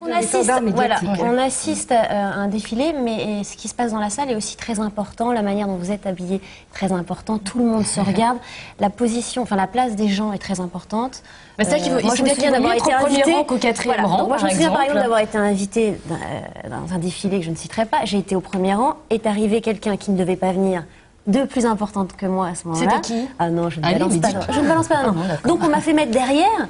On assiste à un défilé, mais ce qui se passe dans la salle est aussi très important. La manière dont vous êtes habillé est très important. Tout le monde se regarde. La position, enfin la place des gens est très importante. C'est vrai qu'il faut souviens d'avoir été invité au quatrième rang. Moi, je me souviens par exemple d'avoir été invité dans un défilé que je ne citerai pas. J'ai été au premier rang. Est arrivé quelqu'un qui ne devait pas venir, de plus importante que moi à ce moment-là. C'était qui? Ah non, je ne balance pas. Je ne balance pas. Non. Donc on m'a fait mettre derrière.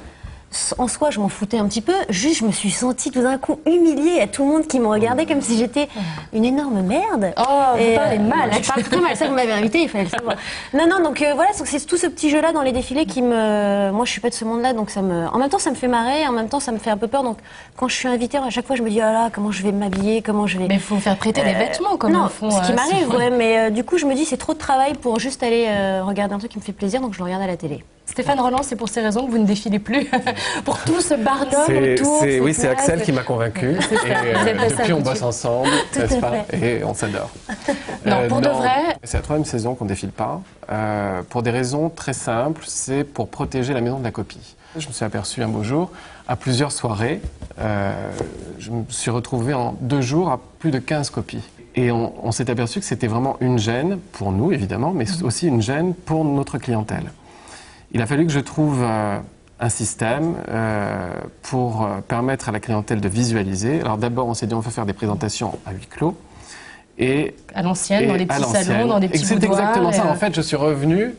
En soi, je m'en foutais un petit peu. Juste, je me suis sentie tout d'un coup humiliée à tout le monde qui me regardait comme si j'étais une énorme merde. Oh, vous parlez mal. Je parle très mal. Ça, vous m'avez invité, il fallait le savoir. Non, donc voilà, c'est tout ce petit jeu-là dans les défilés qui me... Moi, je suis pas de ce monde-là, donc ça me... En même temps, ça me fait marrer, en même temps, ça me fait un peu peur. Donc, quand je suis invitée, à chaque fois, je me dis, ah là, comment je vais m'habiller, comment je vais... Mais il faut faire prêter des vêtements, comme non, ils font. Ce qui m'arrive, ouais, mais du coup, je me dis, c'est trop de travail pour juste aller regarder un truc qui me fait plaisir, donc je le regarde à la télé. Stéphane Rolland, c'est pour ces raisons que vous ne défilez plus pour tout ce barnum autour. Oui, c'est Axel qui m'a convaincu. Et depuis, on bosse ensemble, n'est-ce pas? Et on s'adore. Non, pour de vrai. C'est la 3e saison qu'on ne défile pas. Pour des raisons très simples, c'est pour protéger la maison de la copie. Je me suis aperçu un beau jour, à plusieurs soirées, je me suis retrouvé en 2 jours à plus de 15 copies. Et on s'est aperçu que c'était vraiment une gêne, pour nous évidemment, mais aussi une gêne pour notre clientèle. Il a fallu que je trouve un système pour permettre à la clientèle de visualiser. Alors d'abord, on s'est dit on va faire des présentations à huis clos. Et à l'ancienne, dans les petits salons, dans des petits boudoirs. C'est exactement ça. En fait, je suis revenu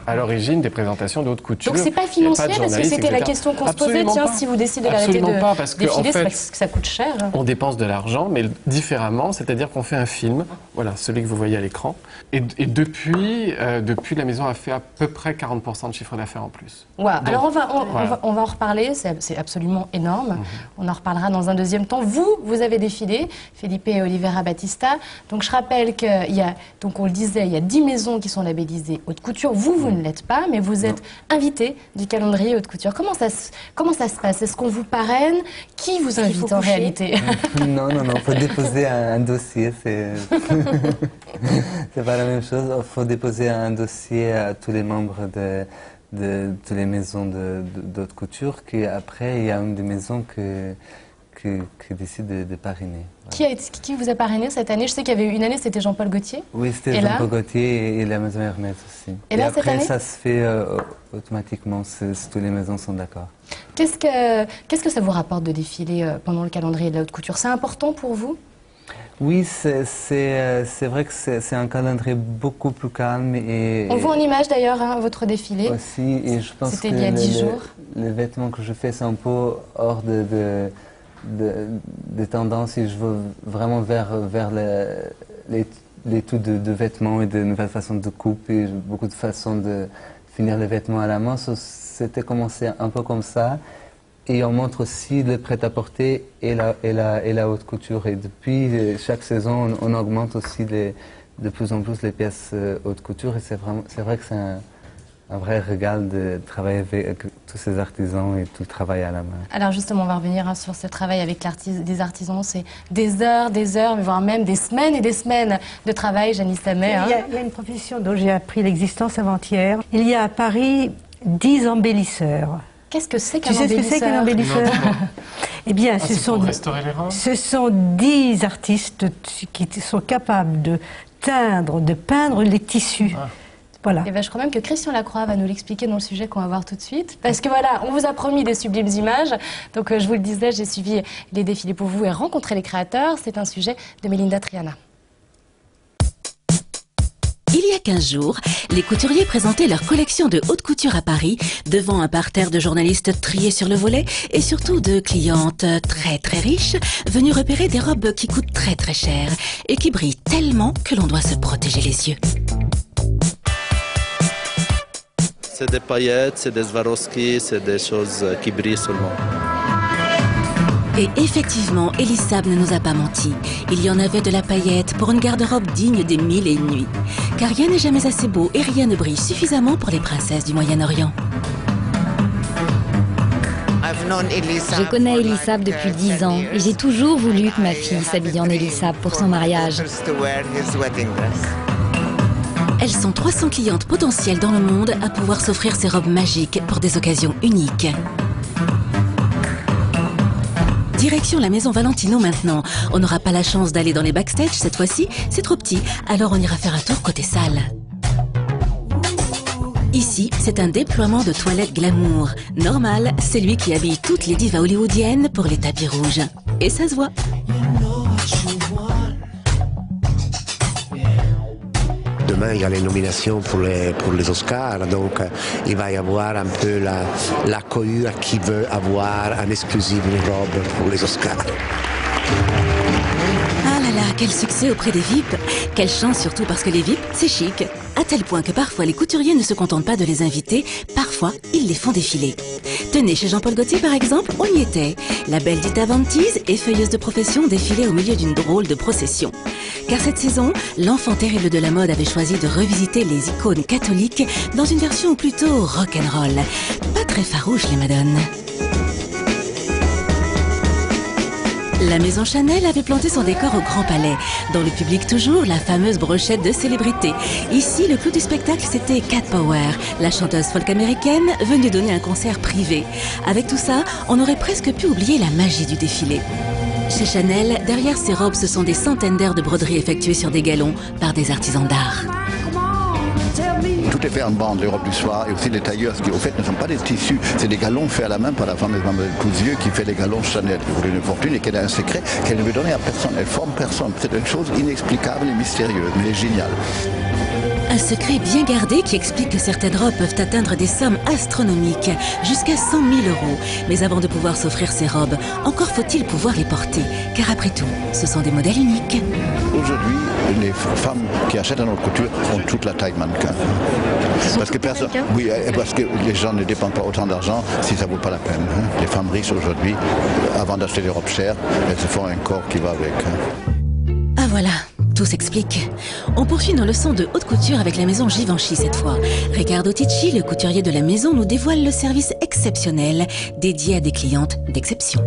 à l'origine des présentations de haute couture. Donc c'est pas financier, parce que c'était la question qu'on se posait. Tiens, si vous décidez d'arrêter de défiler, c'est parce que ça coûte cher. On dépense de l'argent, mais différemment, c'est-à-dire qu'on fait un film, voilà, celui que vous voyez à l'écran. Et depuis, la maison a fait à peu près 40% de chiffre d'affaires en plus. Wow. Donc, alors on va en reparler, c'est absolument énorme. On en reparlera dans un deuxième temps. Vous avez défilé, Felipe et Olivera Batista. Donc je rappelle qu'il y a, donc on le disait, il y a 10 maisons qui sont labellisées haute couture. Vous ne l'êtes pas, mais vous êtes invité du calendrier haute couture. Comment ça se passe? Est-ce qu'on vous parraine? Qui vous invite en réalité? Non, il faut déposer un dossier. C'est pas la même chose. Il faut déposer un dossier à tous les membres de toutes les maisons d'haute couture. Après, il y a une des maisons qui décide de parrainer. Voilà. Qui vous a parrainé cette année? Je sais qu'il y avait eu une année, c'était Jean-Paul Gaultier. Oui, c'était Jean-Paul Gaultier et la maison Hermès aussi. Et là, après, cette année ça se fait automatiquement si toutes les maisons sont d'accord. Qu'est-ce que ça vous rapporte de défiler pendant le calendrier de la haute couture? C'est important pour vous? Oui, c'est vrai que c'est un calendrier beaucoup plus calme. On voit en image d'ailleurs votre défilé. Aussi, et je pense que il y a 10 jours. Les vêtements que je fais, c'est un peu hors des tendances et je veux vraiment vers l'étude de vêtements et de nouvelles façons de coupe et beaucoup de façons de finir les vêtements à la main. C'était commencé un peu comme ça. Et on montre aussi le prêt-à-porter et la haute couture. Et depuis chaque saison, on augmente aussi de plus en plus les pièces haute couture. Et c'est vrai que c'est un vrai régal de travailler avec tous ces artisans et tout le travail à la main. Alors justement, on va revenir sur ce travail avec des artisans. C'est des heures, voire même des semaines et des semaines de travail, Janice Samet. Il y a une profession dont j'ai appris l'existence avant-hier. Il y a à Paris 10 embellisseurs. Qu'est-ce que c'est qu'un embellisseur? Tu sais ce que c'est qu'un embellisseur? Eh bien, ce sont 10 artistes qui sont capables de teindre, de peindre les tissus. Voilà. Et je crois même que Christian Lacroix va nous l'expliquer dans le sujet qu'on va voir tout de suite. Parce que voilà, on vous a promis des sublimes images. Donc je vous le disais, j'ai suivi les défilés pour vous et rencontré les créateurs. C'est un sujet de Melinda Triana. Il y a 15 jours, les couturiers présentaient leur collection de haute couture à Paris devant un parterre de journalistes triés sur le volet et surtout de clientes très très riches venues repérer des robes qui coûtent très très cher et qui brillent tellement que l'on doit se protéger les yeux. C'est des paillettes, c'est des Swarovski, c'est des choses qui brillent seulement. Et effectivement, Elisab ne nous a pas menti. Il y en avait de la paillette pour une garde-robe digne des 1000 et une nuits. Car rien n'est jamais assez beau et rien ne brille suffisamment pour les princesses du Moyen-Orient. Je connais Elisab depuis 10 ans et j'ai toujours voulu que ma fille s'habille en Elisab pour son mariage. Elles sont 300 clientes potentielles dans le monde à pouvoir s'offrir ces robes magiques pour des occasions uniques. Direction la maison Valentino maintenant. On n'aura pas la chance d'aller dans les backstage cette fois-ci, c'est trop petit, alors on ira faire un tour côté salle. Ici, c'est un déploiement de toilettes glamour. Normal, c'est lui qui habille toutes les divas hollywoodiennes pour les tapis rouges. Et ça se voit. Demain, il y a les nominations pour les Oscars, donc il va y avoir un peu la cohue qui veut avoir en exclusive une robe pour les Oscars. Ah là là, quel succès auprès des VIP. Quelle chance surtout parce que les VIP, c'est chic. À tel point que parfois les couturiers ne se contentent pas de les inviter, parfois ils les font défiler. Tenez, chez Jean-Paul Gaultier par exemple, on y était. La belle Dita Von Teese, effeuilleuse de profession, défilait au milieu d'une drôle de procession. Car cette saison, l'enfant terrible de la mode avait choisi de revisiter les icônes catholiques dans une version plutôt rock'n'roll. Pas très farouche les madones. La maison Chanel avait planté son décor au Grand Palais. Dans le public toujours, la fameuse brochette de célébrités. Ici, le clou du spectacle, c'était Cat Power, la chanteuse folk américaine venue donner un concert privé. Avec tout ça, on aurait presque pu oublier la magie du défilé. Chez Chanel, derrière ces robes, ce sont des centaines d'heures de broderie effectuées sur des galons par des artisans d'art. Tout est fait en bande, les robes du soir, et aussi les tailleurs, qui au fait ne sont pas des tissus, c'est des galons faits à la main par la fameuse Mademoiselle Cousieux qui fait les galons Chanel, qui vaut une fortune et qui a un secret qu'elle ne veut donner à personne, elle forme personne. C'est une chose inexplicable et mystérieuse, mais géniale. Un secret bien gardé qui explique que certaines robes peuvent atteindre des sommes astronomiques, jusqu'à 100 000 €. Mais avant de pouvoir s'offrir ces robes, encore faut-il pouvoir les porter, car après tout, ce sont des modèles uniques. Aujourd'hui, les femmes qui achètent à notre couture ont toute la taille mannequin. Parce que les gens ne dépensent pas autant d'argent si ça ne vaut pas la peine. Les femmes riches aujourd'hui, avant d'acheter des robes chères, elles se font un corps qui va avec. Ah voilà, tout s'explique. On poursuit nos leçons de haute couture avec la maison Givenchy cette fois. Riccardo Ticci, le couturier de la maison, nous dévoile le service exceptionnel dédié à des clientes d'exception.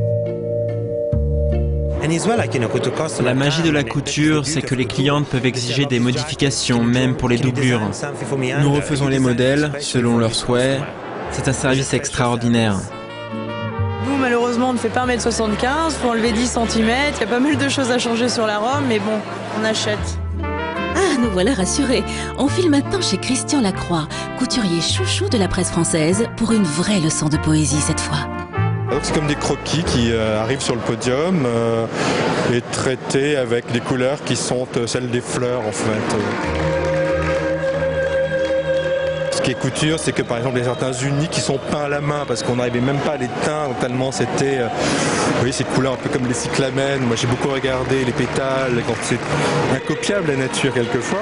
La magie de la couture, c'est que les clientes peuvent exiger des modifications, même pour les doublures. Nous refaisons les modèles selon leurs souhaits. C'est un service extraordinaire. Nous, malheureusement, on ne fait pas 1m75, il faut enlever 10 cm, il y a pas mal de choses à changer sur la robe, mais bon, on achète. Ah, nous voilà rassurés. On file maintenant chez Christian Lacroix, couturier chouchou de la presse française, pour une vraie leçon de poésie cette fois. C'est comme des croquis qui arrivent sur le podium et traités avec des couleurs qui sont celles des fleurs en fait. Ce qui est couture, c'est que par exemple il y a certains unis qui sont peints à la main parce qu'on n'arrivait même pas à les teindre tellement c'était ces couleurs un peu comme les cyclamènes. Moi j'ai beaucoup regardé les pétales quand c'est incopiable la nature quelquefois.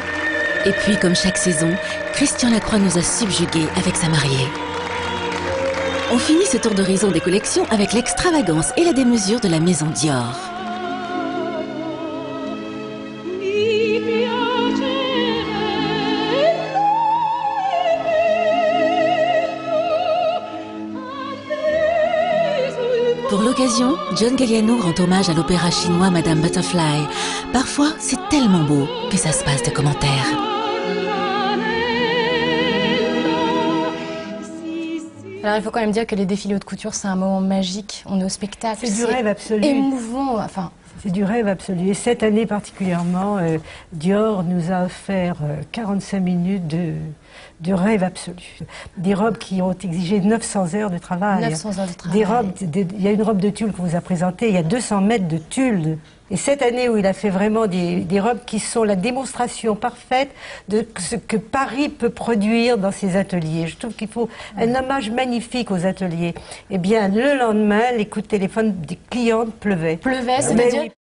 Et puis comme chaque saison, Christian Lacroix nous a subjugués avec sa mariée. On finit ce tour d'horizon des collections avec l'extravagance et la démesure de la maison Dior. Pour l'occasion, John Galliano rend hommage à l'opéra chinois Madame Butterfly. Parfois, c'est tellement beau que ça se passe de commentaires. Alors il faut quand même dire que les défilés haute couture, c'est un moment magique. On est au spectacle. C'est du rêve absolu. Émouvant. Enfin, c'est du rêve absolu. Et cette année particulièrement, Dior nous a offert 45 minutes de rêve absolu. Des robes qui ont exigé 900 heures de travail. 900 heures de travail. Des robes, il y a une robe de tulle qu'on vous a présentée, il y a 200 mètres de tulle. Et cette année où il a fait vraiment des robes qui sont la démonstration parfaite de ce que Paris peut produire dans ses ateliers. Je trouve qu'il faut un hommage magnifique aux ateliers. Eh bien, le lendemain, les coups de téléphone des clientes pleuvaient. Pleuvaient, c'est-à-dire